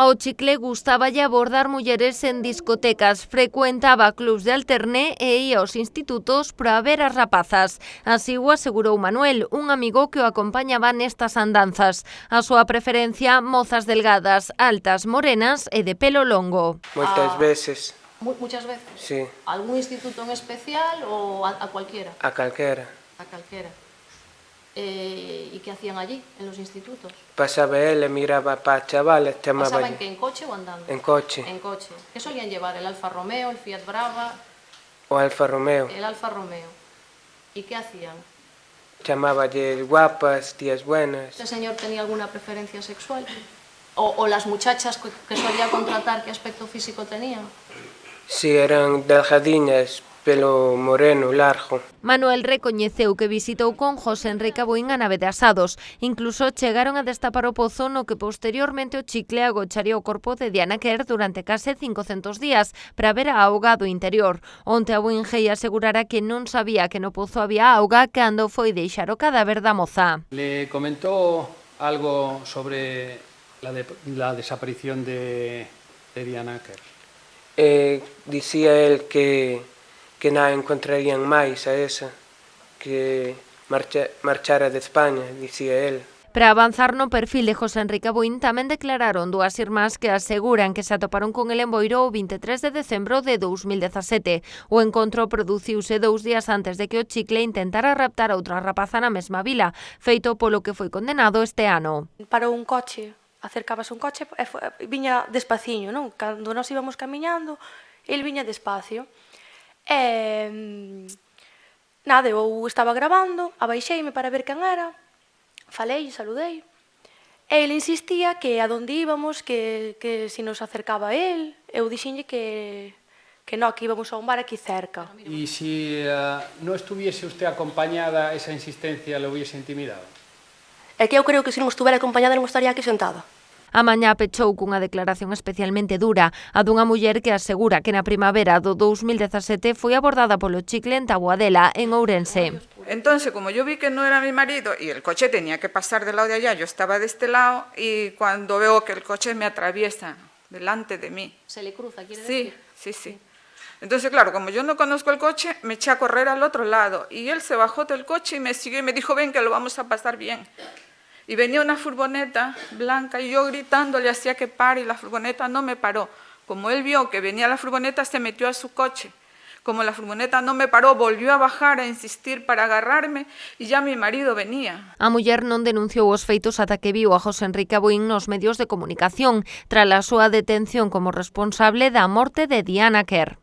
Ao Chicle gustáballe abordar mulleres en discotecas, frecuentaba clubs de alterné e ía aos institutos para ver as rapazas. Así o asegurou Manuel, un amigo que o acompañaba nestas andanzas. A súa preferencia, mozas delgadas, altas, morenas e de pelo longo. Moitas veces. Muchas veces? Sí. ¿Algún instituto en especial o a cualquiera? A calquera. A calquera. ¿Y qué hacían allí, en los institutos? Pasaba él e miraba para chavales, chamaba. ¿Pasaba en qué? ¿En coche o andando? En coche. En coche. ¿Qué solían llevar? ¿El Alfa Romeo, el Fiat Brava? O Alfa Romeo. El Alfa Romeo. ¿Y qué hacían? Chamáballe guapas, tías buenas. ¿Este señor tenía alguna preferencia sexual? ¿O las muchachas que solía contratar, qué aspecto físico tenían? Sí, eran delgadiñas, pelo moreno, largo. Manuel recoñeceu que visitou con José Enrique Aboín a nave de Asados. Incluso chegaron a destapar o pozo no que posteriormente o Chicle agocharía o corpo de Diana Quer durante case 500 días para ver a auga do interior. Onte Aboín Gei asegurara que non sabía que no pozo había auga cando foi deixar o cadáver da moza. Le comentó algo sobre la desaparición de Diana Quer. Dicía él que nada encontrarían máis a esa, que marchara de España, dicía él. Para avanzar no perfil de José Enrique Aboín tamén declararon dúas irmás que aseguran que se atoparon con el en Boiro o 23 de decembro de 2017. O encontro produciuse 2 días antes de que o Chicle intentara raptar a outra rapaza na mesma vila, feito polo que foi condenado este ano. Parou un coche, acercábase un coche e viña despaciño, non? Cando nós íbamos camiñando, el viña despacio. Nada, eu estaba grabando, abaixeime para ver quen era, falei, saludei, e ele insistía que a donde íbamos, que se nos acercaba a él, eu dixenlle que no, que íbamos a un bar aquí cerca. ¿Y si no estuviese usted acompañada, esa insistencia le hubiese intimidado? É que eu creo que se non estuvera acompañada non estaría aquí sentada. A mañá pechou cunha declaración especialmente dura, a dunha muller que asegura que na primavera do 2017 foi abordada polo Chicle en Taboadela, en Ourense. Entonces, como yo vi que no era mi marido y el coche tenía que pasar del lado de allá, yo estaba de este lado y cuando veo que el coche me atraviesa delante de mí. ¿Se le cruza, quiere decir? Sí. Entonces, claro, como yo no conozco el coche, me eché a correr al otro lado y él se bajó del coche y me siguió y me dijo, ven que lo vamos a pasar bien. Y venía una furgoneta blanca y yo gritando le hacía que pare y la furgoneta no me paró. Como él vio que venía la furgoneta, se metió a su coche. Como la furgoneta no me paró, volvió a bajar a insistir para agarrarme y ya mi marido venía. A muller non denunciou os feitos ata que viu a José Enrique Aboín nos medios de comunicación, tras a súa detención como responsable da morte de Diana Quer.